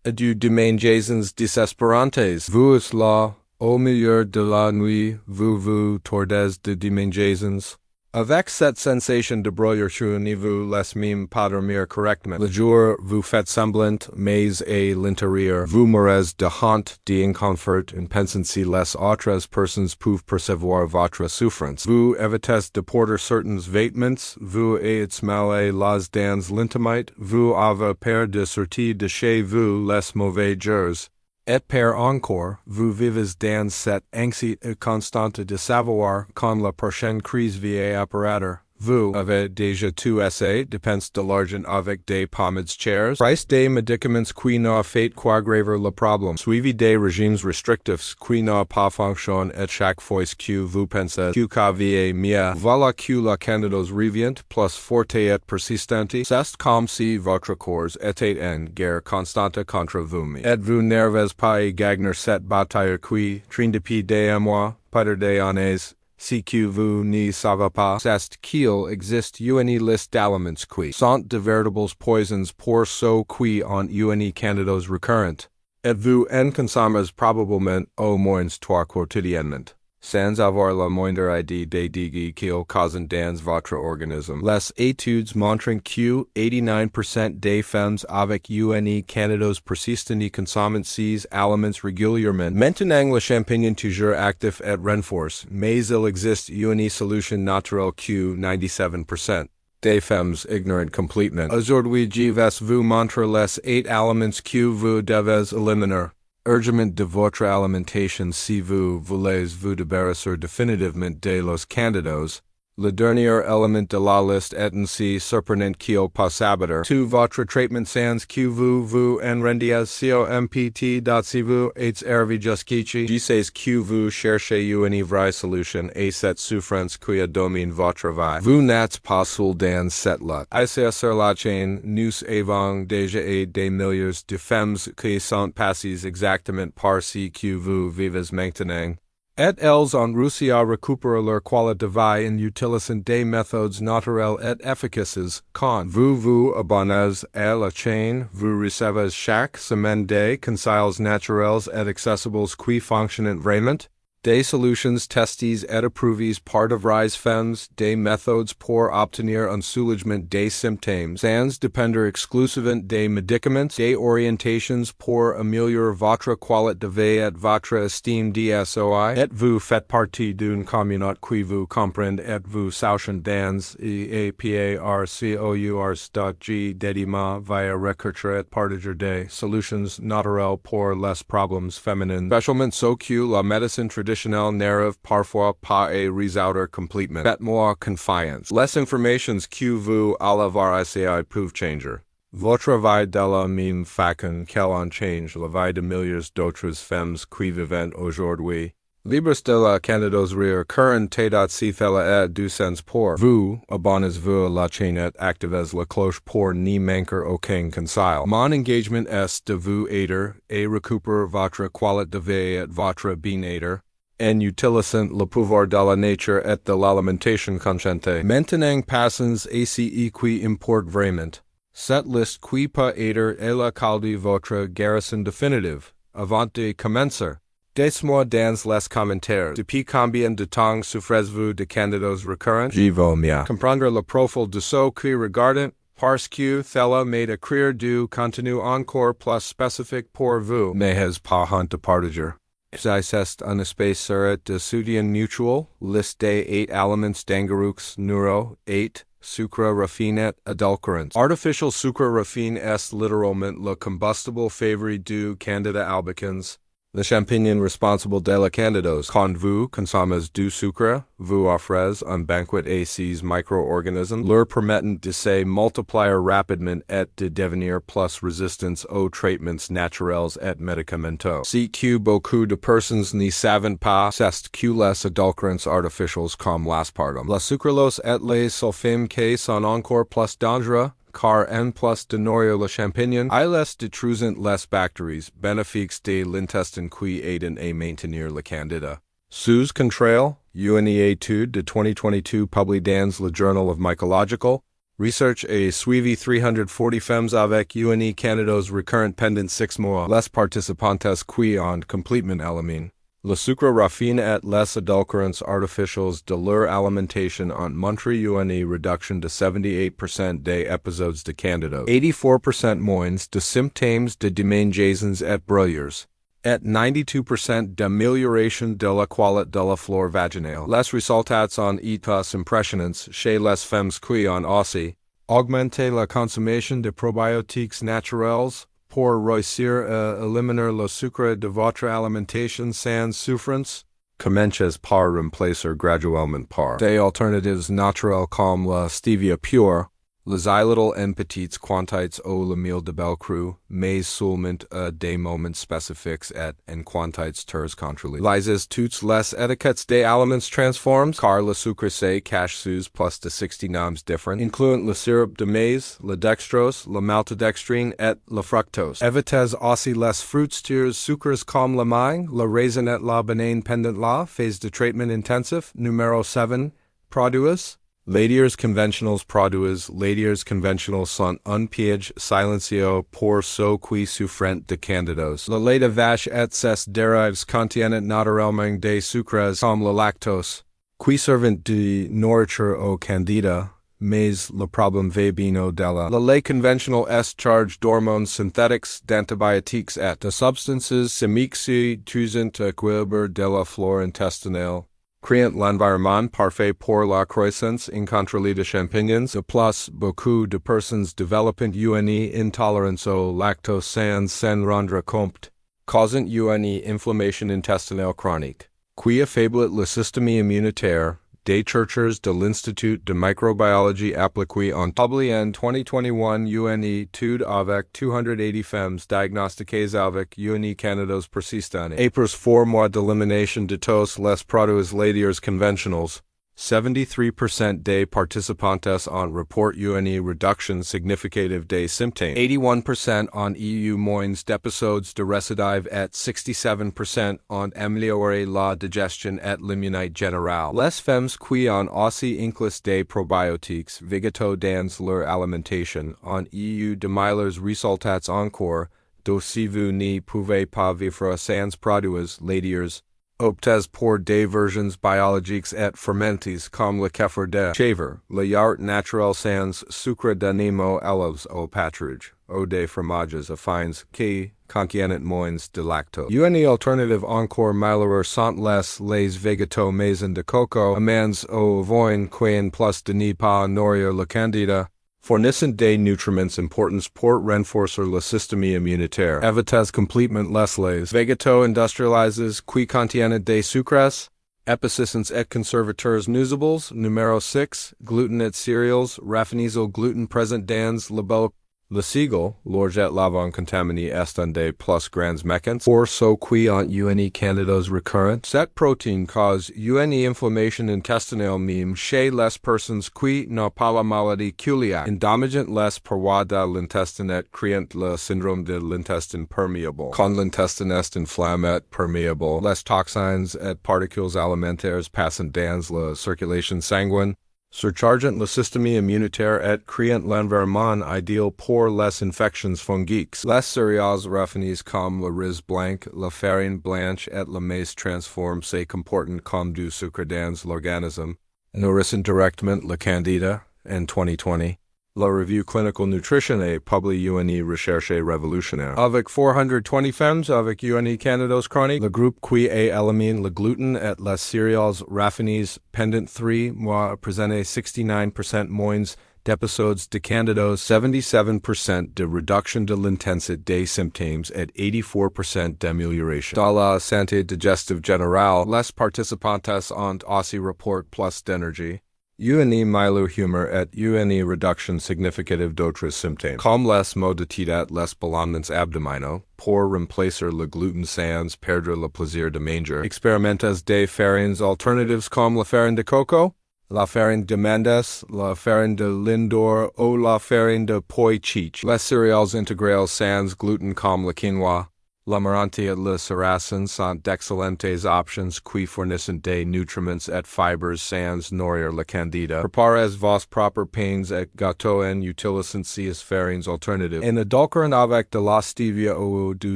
Adieu de mangeaisons desesperantes. Vous la, au milieu de la nuit, vous tordez de mangeaisons. Avec cette sensation de broyeur ne vous laisse même pas dormir correctement. Le jour, vous faites semblant, mais à l'intérieur, vous mourrez de honte, d'inconfort, en pensant si les autres personnes peuvent percevoir votre souffrance. Vous évitez de porter certains vêtements, vous êtes mal à l'aise dans l'intimité, vous avez peur de sortir de chez vous les mauvais jours. Et par encore, vous vivez dans cette anxiété constante de savoir quand la prochaine crise va apparaître. Vous avez déjà tout essayé, dépense de l'argent avec des pommades chères, price des médicaments qui n'ont fait qu'aggraver le problème, suivi des régimes restrictifs qui n'ont pas fonctionné et chaque fois que vous pensez que va mieux, voilà que la candidose revient plus forte et persistante, c'est comme si votre corps était en guerre constante contre vous-même. Et vous n'arrivez pas à gagner cette bataille qui, train depuis des mois, peut-être des années, si que vous ne savez pas, c'est qu'il existe une liste d'aliments qui sont de véritables poisons pour ceux qui ont une candidose récurrente. Et vous en consommez probablement au moins 3 quotidiennement. Sans avoir la moindre idée des dégâts qu'ils causent dans votre organisme. Les études montrent que 89% des femmes avec une candidose persistante consomment ces aliments régulièrement. Maintenant le champignon toujours actif et renforce, mais il existe une solution naturelle que 97% des femmes ignorent complètement. Aujourd'hui je vais vous montrer les 8 aliments que vous devez éliminer. Urgement de votre alimentation si vous voulez vous débarrasser définitivement de los candidoses. Le dernier élément de la liste est ainsi surprenant qu'il possible. Tout votre traitement sans que vous en rendiez compte si vous êtes arrivé jusqu'ici. Je sais que vous cherchez une vraie solution à cette souffrance qui domine votre vie. Vous n'êtes pas seul dans cette lutte. Ici sur la chaîne, nous avons déjà des milliers de femmes qui sont passées exactement par ce que vous vivez maintenant. Et elles ont réussi à récupérer leur qualité de vie en utilisant des méthodes naturelles et efficaces. Quand vous abonnez à la chaîne, vous recevez chaque semaine des conseils naturels et accessibles qui fonctionnent vraiment. Des solutions testées et approuvées par de vraies femmes, des méthodes pour obtenir un soulagement des symptômes, sans dépendre exclusivement des médicaments, des orientations pour améliorer votre qualité de vie et votre estime de soi. Et vous faites partie d'une communauté qui vous comprend et vous sachant dans eaparcours.g dédiement via rechercher et partager des solutions naturelles pour les problèmes féminins, spécialement ceux que la médecine traditionnelle n'arrive parfois pas à résoudre complètement. Faites-moi confiance. Les informations que vous allez avoir ici peuvent changer votre vie de la même façon qu'elles ont changé la vie de milliers d'autres femmes qui vivent aujourd'hui. Libres de la candidose récurrente si fela et du sens pour vous, abonnez-vous à la chaîne et activez la cloche pour ne manquer aucun conseil. Mon engagement est de vous aider à récupérer votre qualité de vie et votre bien-être, en utilisant le pouvoir de la nature et de l'alimentation consciente. Maintenant passons à ce qui importe vraiment. Cette liste qui peut aider à la calde votre guérison définitive. Avant de commencer, dites-moi dans les commentaires depuis combien de temps souffrez-vous de candidose récurrente? Je veux mieux comprendre le profil de ceux qui regardent, parce que cela m'aide à créer du contenu encore plus spécifique pour vous. N'ayez pas honte de partager. C'est un espace de soutien mutuel, liste des 8 aliments d'engrais neuro 8, sucre raffiné adulcorant. Artificial sucre raffiné est littéralement le combustible favori du Candida albicans, le champignon responsable de la candidose. Quand vous consommez du sucre, vous offrez un banquet à ces micro-organismes, leur permettant de se multiplier rapidement et de devenir plus résistants aux traitements naturels et médicamenteux. Ce que beaucoup de personnes ne savent pas, c'est que les adulcorants artificiels comme l'aspartame, la sucralose et les sulfimes qui sont encore plus dangereux, car en plus de nourrir le champignon, ils détruisent les bactéries bénéfiques de l'intestin qui aident à maintenir la candida. Sous contraire, une étude de 2022 publiée dans le Journal of Mycological Research a suivi 340 femmes avec une CANDIDOSE recurrent pendant 6 mois. Les participantes qui ont complétement aliments. Le sucre raffiné et les adulcorants artificiels de leur alimentation ont montré une réduction de 78% des épisodes de candidose, 84% moins de symptômes de démangeaisons et brûlures, et 92% d'amélioration de la qualité de la flore vaginale. Les résultats sont états impressionnants chez les femmes qui ont aussi augmenté la consommation de probiotiques naturels pour réussir à éliminer le sucre de votre alimentation sans souffrance. Commencez par remplacer graduellement par des alternatives naturelles comme la stevia pure, les xylitol en petites quantités ou le miel de belle crue, mais seulement à des moments spécifiques et en quantités très contrôlées. Lisez toutes les étiquettes des aliments transformés, car le sucre se cache sous plus de 60 noms différents, incluant le sirop de maïs, la dextrose, la maltodextrine et la fructose. Évitez aussi les fruits sucres comme la mangue, la raisin et la banane pendant la phase de traitement intensif. Numéro 7. Produits. Ladiers conventionals produits. Ladiers conventionals sont un piège silencieux pour ceux qui souffrent de candidose. Le lait de vache et ses dérives contiennent naturellement des sucres comme la lactose, qui servent de nourriture au candida, mais le problème va bien au-delà. Le lait conventional est chargé d'hormones synthétiques, d'antibiotiques et de substances chimiques qui tuent l'équilibre de la flore intestinale, créant l'environnement parfait pour la croissance incontrôlée de champignons. De plus, beaucoup de personnes développent une intolérance au lactose sans rendre compte, causant une inflammation intestinale chronique, qui affaiblit le système immunitaire. Des chercheurs de l'Institut de microbiologie appliquée ont publié en 2021 une étude avec 280 femmes diagnostiquées avec une candidose persistante. Après 4 mois d'élimination de tous les produits laitiers conventionnels, 73% des participantes ont reporté une réduction significative des symptômes, 81% ont eu moins d'épisodes de récidive et 67% ont amélioré la digestion et l'immunité générale. Les femmes qui ont aussi inclus des probiotiques végétaux dans leur alimentation ont eu de meilleurs résultats encore. Donc si vous ne pouvez pas vivre sans produits laitiers, optez pour des versions biologiques et fermentées comme le kéfir de chèvre, le yaourt naturel sans sucre d'animaux élevés au pâturage, ou des fromages affines qui contiennent moins de lactose. Une alternative encore meilleure sont les végétaux maison de coco, amends au vin qui plus de ne pas nourrir le candida, fournissent des nutriments importants pour renforcer le système immunitaire. Évitez complètement les végétaux industrialisés qui contiennent des sucres, épicissants et conservateurs nuisibles. Numéro 6. Gluten et céréales raffinés au gluten présent dans le bol. Le sigle, l'orge et l'avant contaminé est un des plus grands mécans pour ceux qui ont une candidose recurrente. Cette protéine cause une inflammation intestinale même chez les personnes qui n'ont pas la maladie cœliaque, endommageant les parois de l'intestin et créant le syndrome de l'intestin perméable. Quand l'intestin est inflammé et perméable, les toxines et particules alimentaires passent dans la circulation sanguine, surchargeant le système immunitaire et créant l'environnement idéal pour les infections fongiques. Les céréales raffinées comme le riz blanc, la farine blanche et le maïs transforment se comportent comme du sucre dans l'organisme, nourrissent directement le candida. En 2020, la revue Clinical Nutrition a publié une recherche révolutionnaire. Avec 420 femmes avec une candidose chronique, le groupe qui a éliminé le gluten et les céréales raffinées pendant 3 mois présentait 69% moins d'épisodes de candidose, 77% de réduction de l'intensité des symptômes et 84% d'amélioration. Dans la santé digestive générale, les participantes ont aussi reporté plus d'énergie, une meilleure humeur et une réduction significative d'autres symptômes, comme les maux de tête et les ballonnements abdominaux. Pour remplacer le gluten sans perdre le plaisir de manger, expérimentez des farines alternatives comme la farine de coco, la farine de mandes, la farine de lindor ou la farine de pois chiche. Les céréales intégrales sans gluten comme la quinoa, L'amarante et le sarrasin sont d'excellentes options qui fournissent des nutriments et fibres sans nourrir la candida. Preparez vos propres pains et gâteaux en utilisant ces farines alternatives. En adulcorant avec de la stevia ou du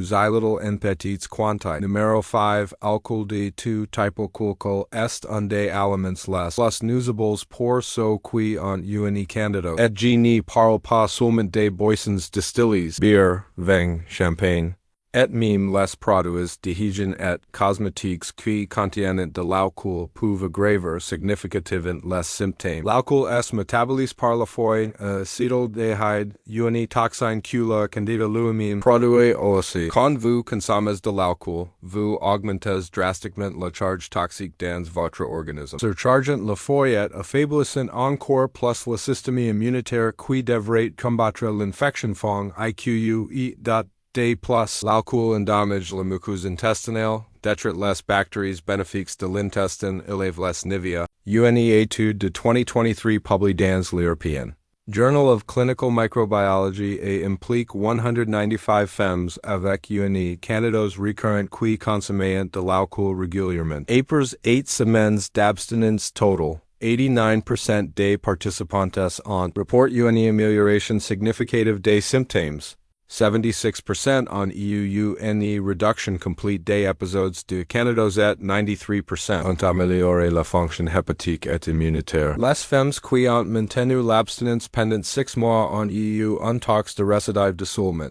xylitol en petites quantités. Numéro 5. Alcool de tout type alcool est un des aliments les nuisibles pour ceux qui ont une candidose. Et je ne parle pas seulement des boissons distillées, bière, vin, champagne. Et même les produits d'hygiène et cosmétiques qui contiennent de l'alcool peuvent aggraver significativement les symptômes. L'alcool est métabolisé par la foie, acétaldéhyde, une toxine que la candida lui-même produit aussi. Quand vous consommez de l'alcool, vous augmentez drastiquement la charge toxique dans votre organisme. Surchargeant la foie et affaiblissant encore plus le système immunitaire qui devrait combattre l'infection fong IQU de plus, l'alcool endommage la muqueuse intestinale, détruit les bactéries bénéfiques de l'intestin, élève les niveaux. Une étude de 2023 publiée dans l'European Journal of Clinical Microbiology et implique 195 femmes avec une candidose récurrente qui consomment de l'alcool régulièrement. Après 8 semaines d'abstinence totale, 89% des participantes ont reporté une amélioration significative des symptômes. 76% on une reduction complete des épisodes de candidose et 93% ont amélioré la fonction hépatique et immunitaire. Les femmes qui ont maintenu l'abstinence pendant 6 mois ont eu un taux de récidive de seulement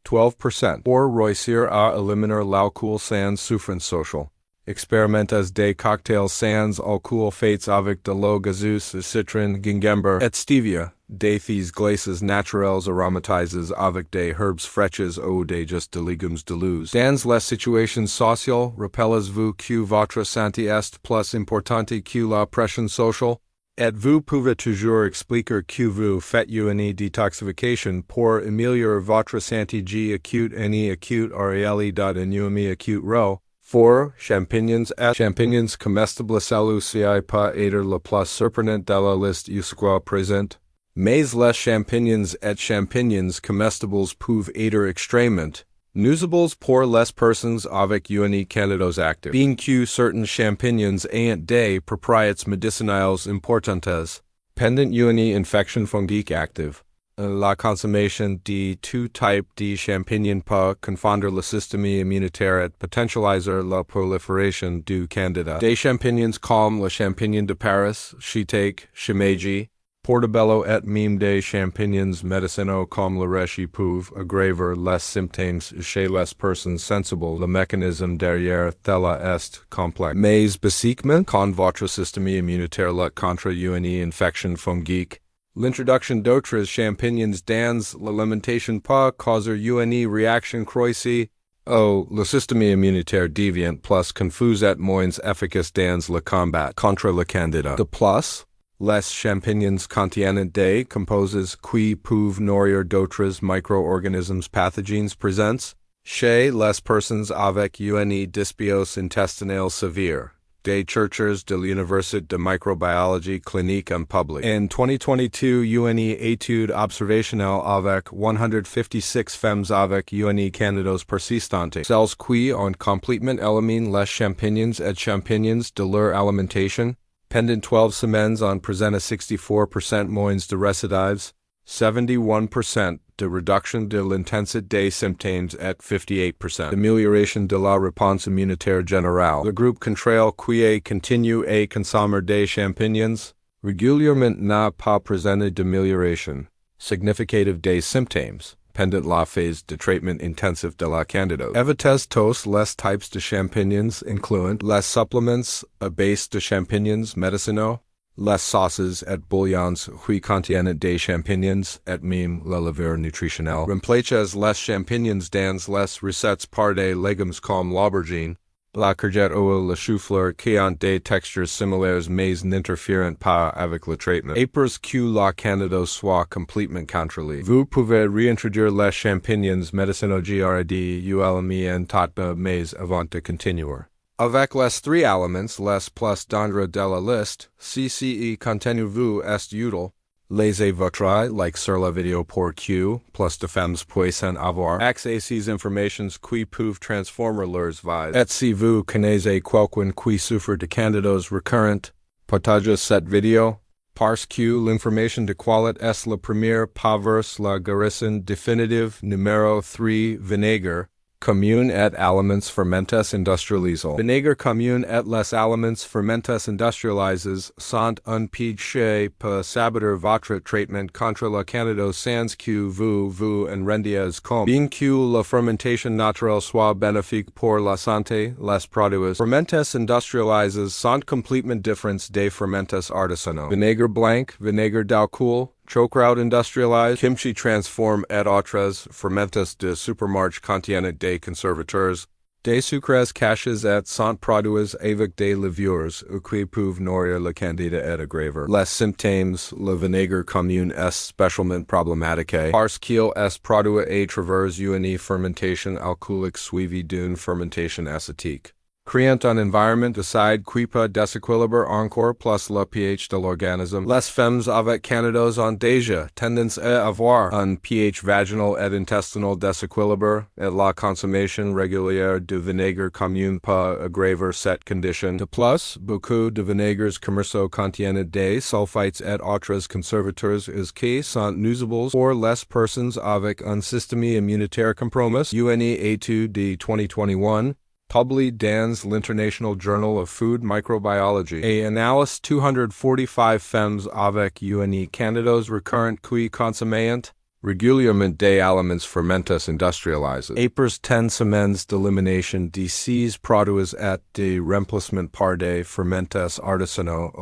12% pour réussir à éliminer l'alcool sans souffrance sociale. Expérimentez des cocktails sans alcool faits avec de l'eau gazeuse, citron, gingembre et stevia, des thés glaces naturels aromatisés avec des herbes fraîches ou des jus de légumes de luz. Dans les situations sociales, rappelez-vous que votre santé est plus importante que la pression sociale, et vous pouvez toujours expliquer que vous faites une détoxification pour améliorer votre santé acute et acute réelle une acute ro. 4. Champignons et champignons comestibles celui pas être le plus surprenant de la liste jusqu'à présent. Mais les champignons et champignons comestibles peuvent être extrêmement nuisibles pour les personnes avec une candidose active. Bien que certains champignons ayant des propriétés médicinales importantes, pendant une infection fongique active, la consommation de tout type de champignons peut confondre le système immunitaire et potentialiser la prolifération du candida. Des champignons comme le champignon de Paris, shiitake, shimeji, portobello et même des champignons médicinaux comme le reishi peuvent aggraver les symptômes chez les personnes sensibles. Le mécanisme derrière cela est complexe. Mais basiquement, quand votre système immunitaire lutte contre une infection fongique, l'introduction d'autres champignons dans l'alimentation peut causer une réaction croissante. Le système immunitaire devient plus confus et moins efficace dans le combat contre le candida. De plus, les champignons contiennent des composés qui peuvent nourrir d'autres micro-organismes pathogènes présents chez les personnes avec une dysbiose intestinale sévère. Des chercheurs de l'Université de microbiologie clinique en public. En 2022, une étude observationnelle avec 156 femmes avec une candidose persistante. Celles qui ont complètement éliminé les champignons et champignons de leur alimentation, pendant 12 semaines ont présenté 64% moins de récidives, 71% de réduction de l'intensité des symptômes et 58% d'amélioration de la réponse immunitaire générale. Le groupe contrôle qui continue à consommer des champignons régulièrement n'a pas présenté d'amélioration significative des symptômes pendant la phase de traitement intensif de la candidose. Évitez tous les types de champignons incluant les suppléments à base de champignons médicinaux, les sauces et bouillons qui contiennent des champignons et même la levure nutritionnelle. Remplacez les champignons dans les recettes par des légumes comme l'aubergine, la courgette ou le chou-fleur qui ont des textures similaires mais n'interfèrent pas avec le traitement. Après que la candidose soit complètement contrôlée, vous pouvez réintroduire les champignons médicinaux GRD en tot mais avant de continuer. Avec les 3 aliments les plus dangereux de la liste, CCE contenu-vous est utile. Laissez votre, like sur la vidéo pour Q, plus de femmes puissent avoir accès à ces informations qui peuvent transformer leurs vies. Et si vous connaissez quelqu'un qui souffre de candidose récurrente, partagez cette vidéo. Parce que l'information de qualité est la première pas vers la guérison définitive. Numéro 3. Vinaigre commun et aliments fermentés industrialisés. Vinaigre commun et les aliments fermentés industrialisés sont un péché pour saboter votre traitement contre la candidose sans que vous en rendiez compte. Bien que la fermentation naturelle soit bénéfique pour la santé, les produits fermentés industrialisés sont complètement différents des fermentés artisanaux. Vinaigre blanc, vinaigre d'alcool, Chokraut industrialisé, kimchi transforme et autres ferments de supermarché contiennent des conservateurs, des sucres cachés et sont produits avec des levures qui peuvent nourrir le candida et aggraver les symptômes. Le vinaigre commun est spécialement problématique parce qu'il est produit à travers une fermentation alcoolique suivie d'une fermentation acétique, créant un environnement d'acide qui peut déséquilibrer encore plus le pH de l'organisme. Les femmes avec candidose ont déjà tendance à avoir un pH vaginal et intestinal déséquilibré, et la consommation régulière de vinaigre commun peut aggraver cette condition. De plus, beaucoup de vinaigres commerciaux contiennent des sulfites et autres conservateurs qui sont nuisibles pour les personnes avec un système immunitaire compromis. Une étude de 2021 publié dans l'International Journal of Food Microbiology, et analyse 245 femmes avec une candidose récurrente qui consomment régulièrement des aliments fermentés industrialisés. Après 10 semaines d'élimination de ces produits et de remplacement par des fermentés artisanaux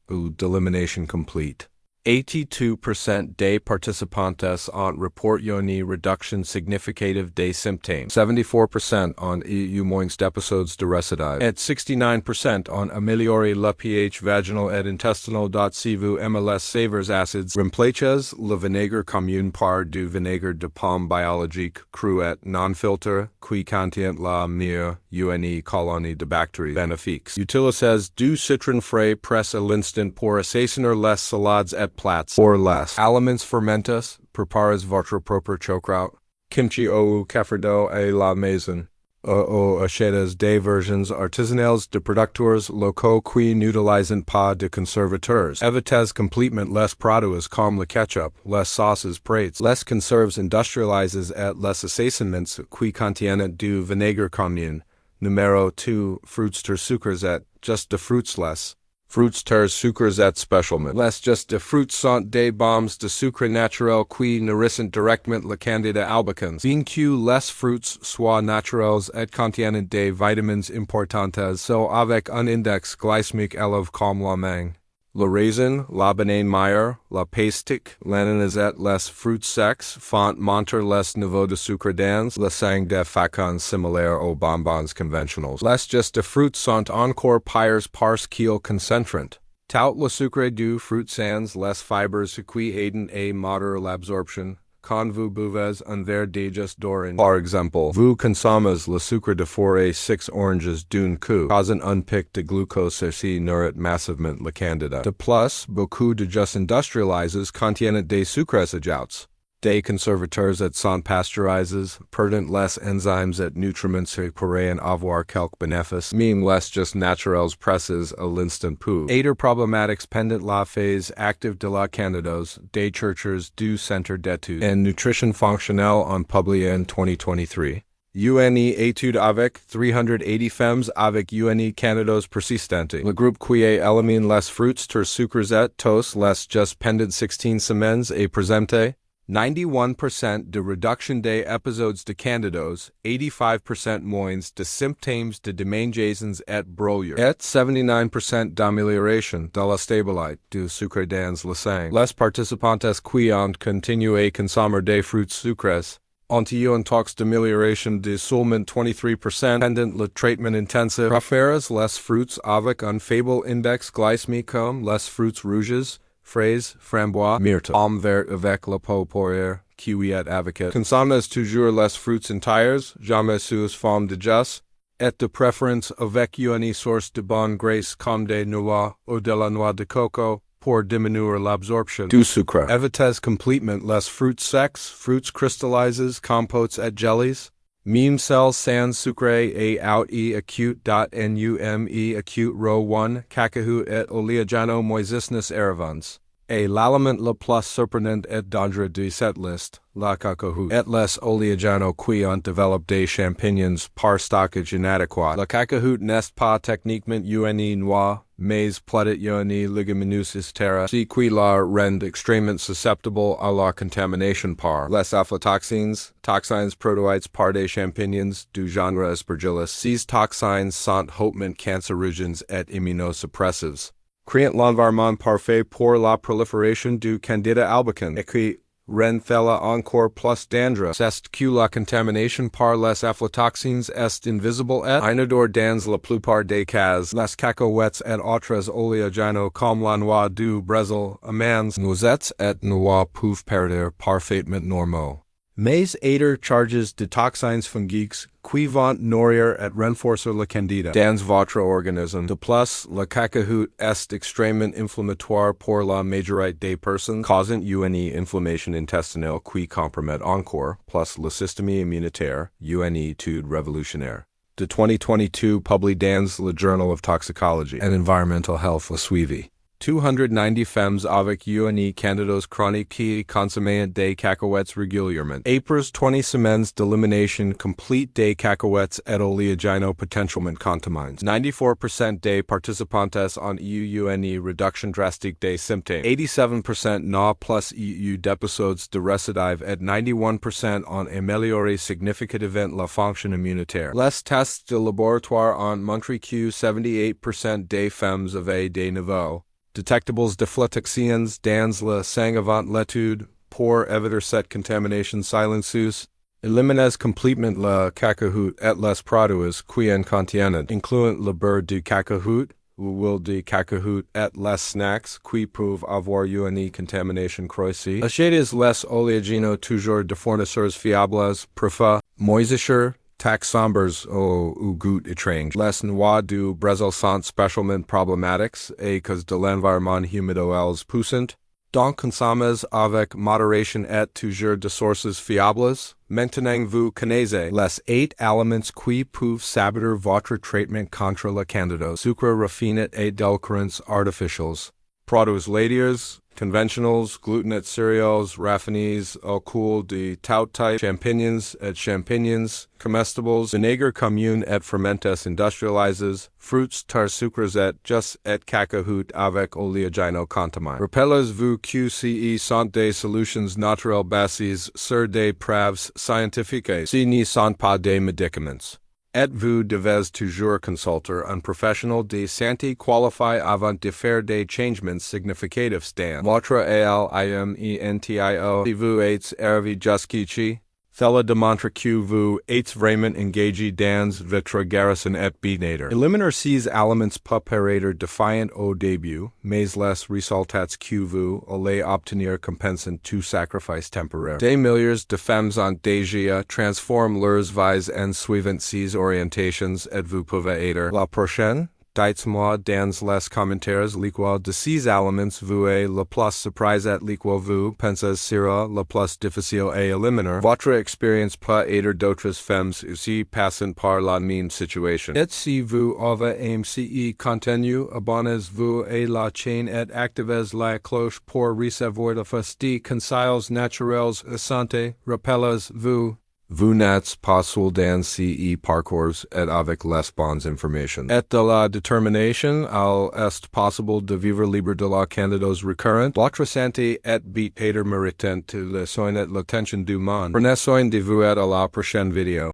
ou d'élimination complète, 82% des participantes ont reporté une réduction significative des symptômes, 74% ont eu moins d'épisodes de récidive, et 69% ont amélioré le pH vaginal et intestinal. Si vous aimez les saveurs acides, remplacez le vinaigre commun par du vinaigre de pomme biologique cru et non filtré qui contient la meilleure une colonie de bactéries bénéfiques. Utilisez du citron frais pressé à l'instant pour assaisonner les salades et plats. Pour les aliments fermentés, préparez votre propre chokraut, kimchi ou café d'eau à la maison, ou achetez des versions artisanales de producteurs locaux qui n'utilisent pas de conservateurs. Évitez complètement les produits comme le ketchup, les sauces prêtes, les conserves industrialisées et les assaisonnements qui contiennent du vinaigre commun. Numéro 2. Fruits ter sucres et just de fruits les. Fruits ter sucres et spécialement. Les just de fruits sont des bombes de sucre naturel qui nourrissent directement le candida albicans. Bien que les fruits soient naturels et contiennent des vitamines importantes, so avec un index glycémique élevé comme la mangue, la raisin, la banane meilleure, la pastèque, l'ananas et les fruits secs font monter les niveaux de sucre dans le sang de façon similaire aux bonbons conventionnels. Les jus de fruits sont encore pires parce qu'ils concentrent tout le sucre du fruit sans les fibres qui aident à modérer l'absorption. Quand vous buvez un verre de jus d'orange, par exemple, vous consommez le sucre de 4 à 6 oranges d'un coup, causant un pic de glucose qui nourrit massivement le candida. De plus, beaucoup de jus industrialisés contiennent des sucres ajoutés, des conservateurs et sont pasteurisés, perdant les enzymes et nutriments qui pourraient avoir quelques bénéfices, même les jus naturels pressés à l'instant pour aider problématiques pendant la phase active de la candidose. Des chercheurs du Centre d'études en nutrition fonctionnelle ont publié en 2023 une étude avec 380 femmes avec une candidose persistante. Le groupe qui élimine les fruits ter sucres et tous les jus pendant 16 semaines et présenté 91% de réduction des épisodes de candidose, 85% moins de symptômes de démangeaisons et brûlures, et 79% d'amélioration de la stabilité du sucre dans le sang. Les participantes qui ont continué à consommer des fruits sucrés ont eu un taux d'amélioration de seulement 23% pendant le traitement intensif. Préférez les fruits avec un faible index glycémique comme les fruits rouges, fraises, framboises, myrtille, pomme verte avec la peau pourrière, kiwi et avocate. Consommez toujours les fruits entiers, jamais sous forme de jus, et de préférence avec une source de bonne graisse comme des noix ou de la noix de coco. pour diminuer l'absorption du sucre. Évitez complètement les fruits secs, fruits crystallizes, compotes et jellies. Même celles sans sucre et out e acute dot nume acute row 1, cacao et oleagino moisissness erreurs. Et l'aliment le plus surprenant et dangereux de cette liste, la cacao et les oleagino qui ont développé des champignons par stockage inadéquat. La cacao n'est pas techniquement une noix, mais peut-être une légumineuse terre, ce qui la rend extrêmement susceptible à la contamination par les aflatoxines, toxines produites par des champignons du genre Aspergillus. Ces toxines sont hautement cancérigènes et immunosuppressives, créant l'environnement parfait pour la prolifération du Candida albicans, et qui rend cela encore plus dangereux. C'est que la contamination par les aflatoxines est invisible et inodore dans la plupart des cas. Les cacahuètes et autres oleagineux comme la noix du Brésil, amandes, noisettes et noix peuvent paraître parfaitement normaux. Mais aider charges de toxines fungiques qui vont nourrir et renforcer le candida dans votre organisme. De plus, le cacao est extrêmement inflammatoire pour la majorité des personnes, causant une inflammation intestinale qui compromet encore, plus le système immunitaire, une étude révolutionnaire de 2022 publiée dans le Journal of Toxicology and Environmental Health le suivi. 290 femmes avec une candidose chronique qui consomment des cacahuètes régulièrement. Après 20 semaines d'élimination complète des cacahuètes et oleagineux potentiellement contaminés. 94% des participantes ont eu une réduction drastique des symptômes. 87% n'ont plus eu d'épisodes de récidive et 91% ont amélioré significativement la fonction immunitaire. Les tests de laboratoire ont montré que 78% des femmes avaient des niveaux detectables de aflatoxines dans le sang avant l'étude pour éviter cette contamination silencieuse. Éliminez complètement le cacao et les produits qui en contiennent, incluant le beurre du cacao, l'huile du cacao et les snacks qui peuvent avoir une contamination croissante. Achetez les oleagineux toujours de fournisseurs fiables, parfois moisissures, tax sombres ou goût étrange. Les noix du Brésil sont spécialement problématiques et cause de l'environnement humide où elles poussent. Donc consommez avec modération et toujours de sources fiables. Maintenant vous connaissez les 8 aliments qui peuvent saboter votre traitement contre la candidose. Sucre raffiné et d'édulcorants artificiels. Produits laitiers, conventionals, gluten et céréales, raffinés, alcool de tout type, champignons et champignons, comestibles, vinaigre commun et ferments industrialisés, fruits tar sucres et jus et cacao avec oleagineux contaminés. Rappelez-vous que ce sont des solutions naturelles basées sur des preuves scientifiques. Ce ne sont pas des médicaments. Et vous devez toujours consulter un professionnel de santé qualifié avant de faire des changements significatifs dans votre aliments. Si vous êtes arrivé jusqu'ici, cela démontre que vous êtes vraiment engagé dans votre guérison et bien-être. Éliminer ces aliments peut paraître défiant au début, mais les résultats que vous allez obtenir compensent tout sacrifice temporaire. Des milliers de femmes ont déjà transformé leurs vies en suivant ces orientations et vous pouvez aider. La prochaine? Dites-moi dans les commentaires lequel de ces aliments vous est le plus surprise et lequel vous pensez sera le plus difficile à éliminer. Votre expérience peut aider d'autres femmes aussi passant par la même situation. Et si vous avez aimé ce contenu, abonnez-vous à la chaîne et activez la cloche pour recevoir de conseils naturels et santé. Rappelez-vous. Vous n'êtes pas seul dans ce parcours et avec les bonnes informations. Et de la détermination, il est possible de vivre libre de la candidose récurrente. Votre santé et bien-être méritent le soin et l'attention du monde. Prenez soin de vous et à la prochaine vidéo.